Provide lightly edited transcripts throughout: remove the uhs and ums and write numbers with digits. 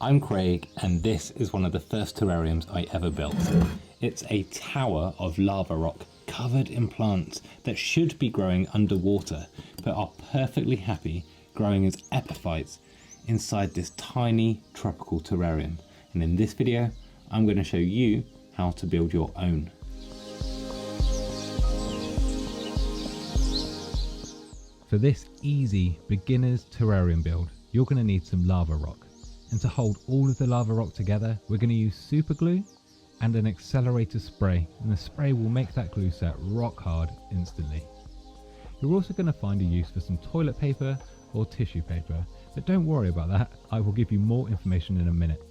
I'm Craig, and this is one of the first terrariums I ever built. It's a tower of lava rock covered in plants that should be growing underwater, but are perfectly happy growing as epiphytes inside this tiny tropical terrarium. And in this video, I'm going to show you how to build your own. For this easy beginner's terrarium build, you're going to need some lava rock. And to hold all of the lava rock together, we're going to use super glue and an accelerator spray. And the spray will make that glue set rock hard instantly. You're also going to find a use for some toilet paper or tissue paper, but don't worry about that. I will give you more information in a minute.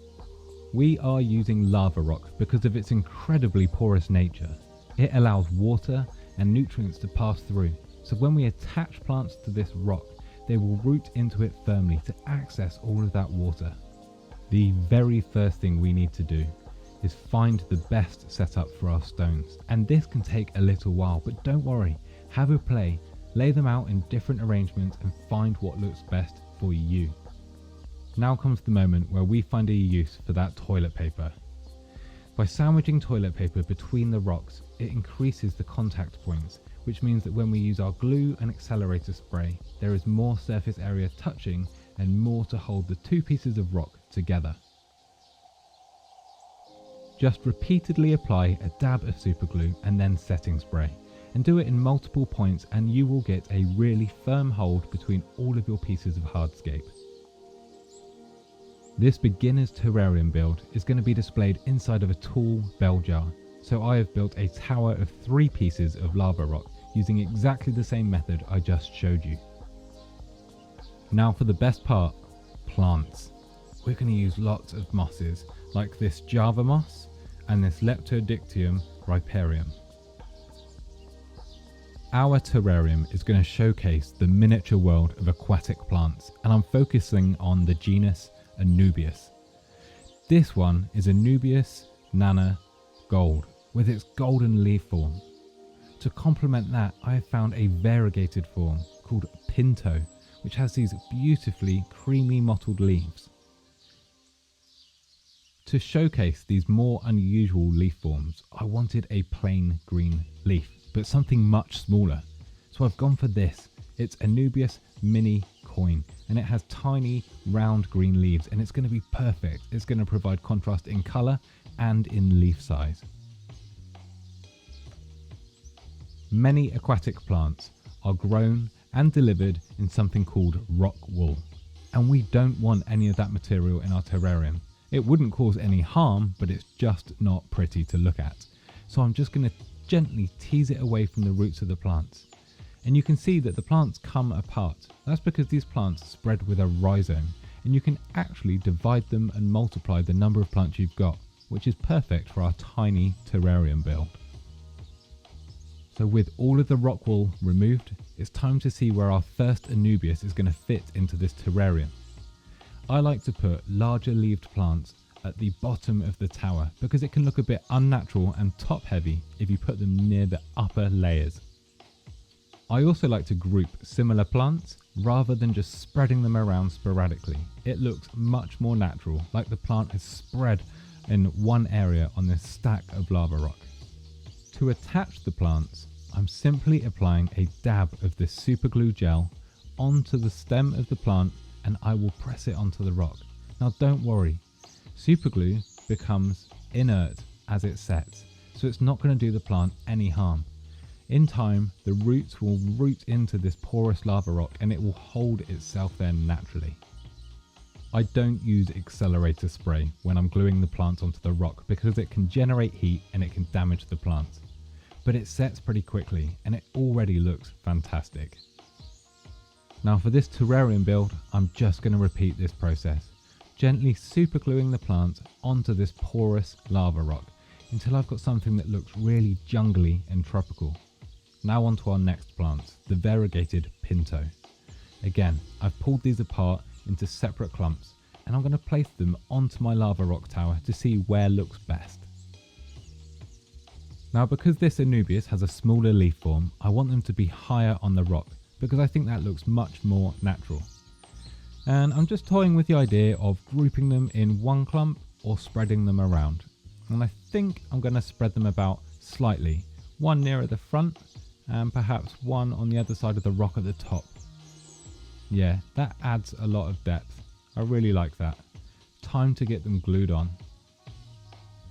We are using lava rock because of its incredibly porous nature. It allows water and nutrients to pass through. So when we attach plants to this rock, they will root into it firmly to access all of that water. The very first thing we need to do is find the best setup for our stones. And this can take a little while, but don't worry, have a play, lay them out in different arrangements and find what looks best for you. Now comes the moment where we find a use for that toilet paper. By sandwiching toilet paper between the rocks, it increases the contact points, which means that when we use our glue and accelerator spray, there is more surface area touching and more to hold the two pieces of rock together. Just repeatedly apply a dab of super glue and then setting spray, and do it in multiple points and you will get a really firm hold between all of your pieces of hardscape. This beginner's terrarium build is going to be displayed inside of a tall bell jar. So I have built a tower of 3 pieces of lava rock using exactly the same method I just showed you. Now for the best part, plants. We're going to use lots of mosses like this Java moss and this Leptodictyum riparium. Our terrarium is going to showcase the miniature world of aquatic plants, and I'm focusing on the genus Anubias. This one is Anubias nana gold with its golden leaf form. To complement that, I have found a variegated form called Pinto, which has these beautifully creamy mottled leaves. To showcase these more unusual leaf forms, I wanted a plain green leaf, but something much smaller. So I've gone for this. It's Anubias mini coin, and it has tiny round green leaves, and it's going to be perfect. It's going to provide contrast in colour and in leaf size. Many aquatic plants are grown and delivered in something called rock wool, and we don't want any of that material in our terrarium. It wouldn't cause any harm, but it's just not pretty to look at. So I'm just going to gently tease it away from the roots of the plants. And you can see that the plants come apart. That's because these plants spread with a rhizome, and you can actually divide them and multiply the number of plants you've got, which is perfect for our tiny terrarium build. So with all of the rock wool removed, it's time to see where our first Anubias is going to fit into this terrarium. I like to put larger leaved plants at the bottom of the tower because it can look a bit unnatural and top heavy if you put them near the upper layers. I also like to group similar plants rather than just spreading them around sporadically. It looks much more natural, like the plant is spread in one area on this stack of lava rock. To attach the plants, I'm simply applying a dab of this super glue gel onto the stem of the plant, and I will press it onto the rock. Now don't worry, super glue becomes inert as it sets, so it's not going to do the plant any harm. In time, the roots will root into this porous lava rock and it will hold itself there naturally. I don't use accelerator spray when I'm gluing the plants onto the rock because it can generate heat and it can damage the plants. But it sets pretty quickly and it already looks fantastic. Now for this terrarium build, I'm just going to repeat this process, gently super gluing the plants onto this porous lava rock until I've got something that looks really jungly and tropical. Now on to our next plants, the variegated Pinto. Again, I've pulled these apart into separate clumps and I'm going to place them onto my lava rock tower to see where looks best. Now because this Anubias has a smaller leaf form, I want them to be higher on the rock because I think that looks much more natural. And I'm just toying with the idea of grouping them in one clump or spreading them around. And I think I'm going to spread them about slightly, one nearer the front and perhaps one on the other side of the rock at the top. Yeah, that adds a lot of depth. I really like that. Time to get them glued on.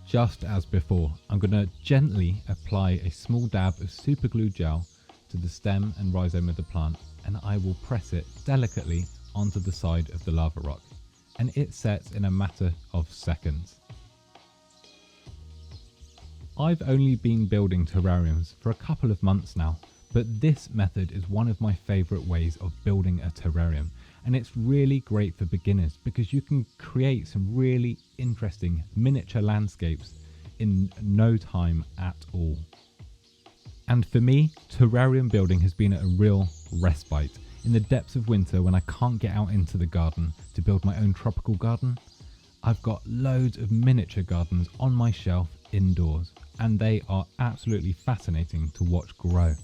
Just as before, I'm going to gently apply a small dab of super glue gel to the stem and rhizome of the plant, and I will press it delicately onto the side of the lava rock, and it sets in a matter of seconds. I've only been building terrariums for a couple of months now, but this method is one of my favourite ways of building a terrarium, and it's really great for beginners because you can create some really interesting miniature landscapes in no time at all. And for me, terrarium building has been a real respite. In the depths of winter, when I can't get out into the garden to build my own tropical garden, I've got loads of miniature gardens on my shelf indoors, and they are absolutely fascinating to watch grow.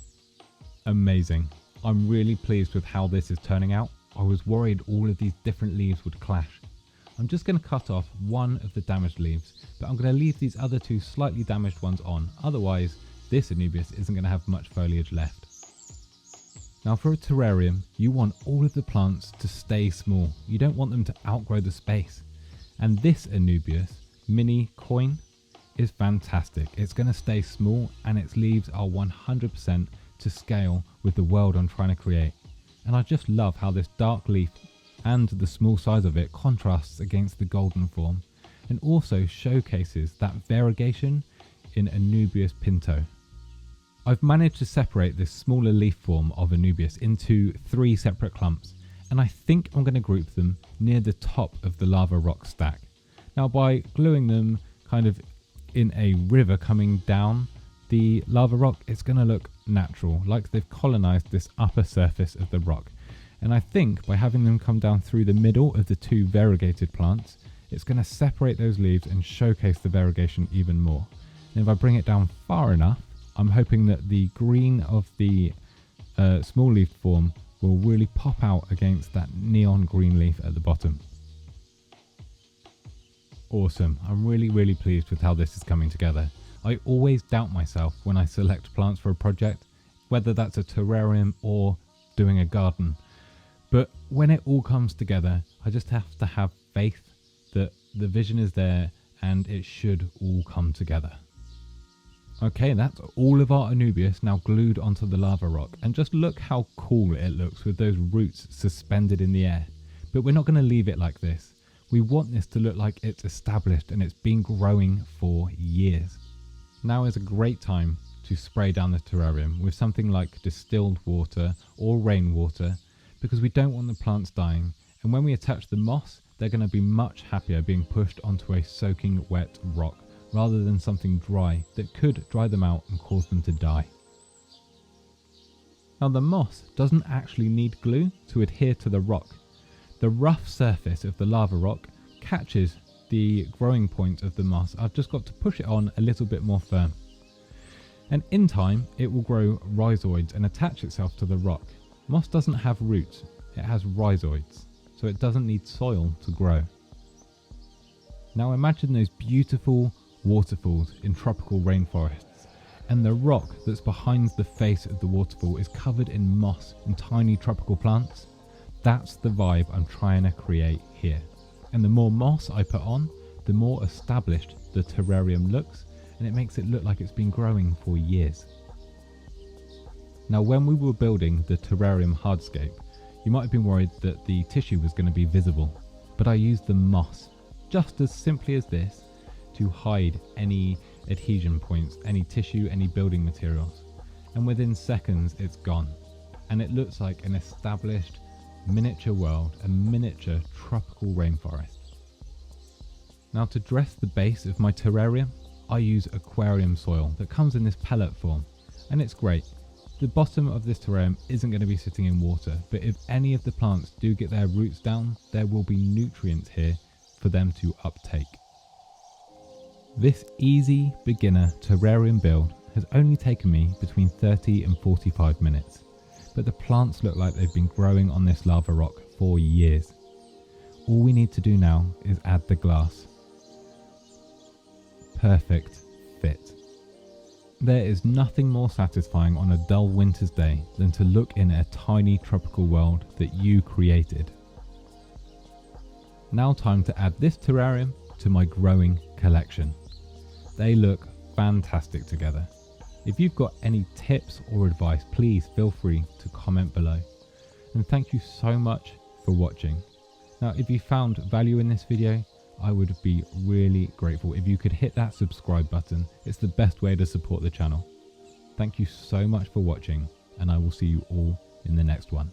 Amazing. I'm really pleased with how this is turning out. I was worried all of these different leaves would clash. I'm just going to cut off one of the damaged leaves, but I'm going to leave these other two slightly damaged ones on, otherwise this Anubias isn't going to have much foliage left. Now for a terrarium, you want all of the plants to stay small. You don't want them to outgrow the space. And this Anubias mini coin is fantastic. It's going to stay small and its leaves are 100% to scale with the world I'm trying to create. And I just love how this dark leaf and the small size of it contrasts against the golden form and also showcases that variegation in Anubias pinto. I've managed to separate this smaller leaf form of Anubias into 3 separate clumps, and I think I'm going to group them near the top of the lava rock stack. Now by gluing them kind of in a river coming down the lava rock, it's going to look natural, like they've colonized this upper surface of the rock. And I think by having them come down through the middle of the 2 variegated plants, it's going to separate those leaves and showcase the variegation even more. And if I bring it down far enough, I'm hoping that the green of the small leaf form will really pop out against that neon green leaf at the bottom. Awesome. I'm really pleased with how this is coming together. I always doubt myself when I select plants for a project, whether that's a terrarium or doing a garden. But when it all comes together, I just have to have faith that the vision is there and it should all come together. Okay, that's all of our Anubias now glued onto the lava rock, and just look how cool it looks with those roots suspended in the air. But we're not going to leave it like this. We want this to look like it's established and it's been growing for years. Now is a great time to spray down the terrarium with something like distilled water or rainwater, because we don't want the plants dying, and when we attach the moss, they're going to be much happier being pushed onto a soaking wet rock rather than something dry that could dry them out and cause them to die. Now the moss doesn't actually need glue to adhere to the rock. The rough surface of the lava rock catches the growing point of the moss. I've just got to push it on a little bit more firm. And in time, it will grow rhizoids and attach itself to the rock. Moss doesn't have roots, it has rhizoids, so it doesn't need soil to grow. Now imagine those beautiful waterfalls in tropical rainforests, and the rock that's behind the face of the waterfall is covered in moss and tiny tropical plants. That's the vibe I'm trying to create here. And the more moss I put on, the more established the terrarium looks, and it makes it look like it's been growing for years. Now when we were building the terrarium hardscape, you might have been worried that the tissue was going to be visible, but I used the moss, just as simply as this, to hide any adhesion points, any tissue, any building materials. And within seconds it's gone, and it looks like an established miniature world, a miniature tropical rainforest. Now to dress the base of my terrarium, I use aquarium soil that comes in this pellet form, and it's great. The bottom of this terrarium isn't going to be sitting in water, but if any of the plants do get their roots down, there will be nutrients here for them to uptake. This easy beginner terrarium build has only taken me between 30 and 45 minutes, but the plants look like they've been growing on this lava rock for years. All we need to do now is add the glass. Perfect fit. There is nothing more satisfying on a dull winter's day than to look in at a tiny tropical world that you created. Now time to add this terrarium to my growing collection. They look fantastic together. If you've got any tips or advice, please feel free to comment below. And thank you so much for watching. Now, if you found value in this video, I would be really grateful if you could hit that subscribe button. It's the best way to support the channel. Thank you so much for watching, and I will see you all in the next one.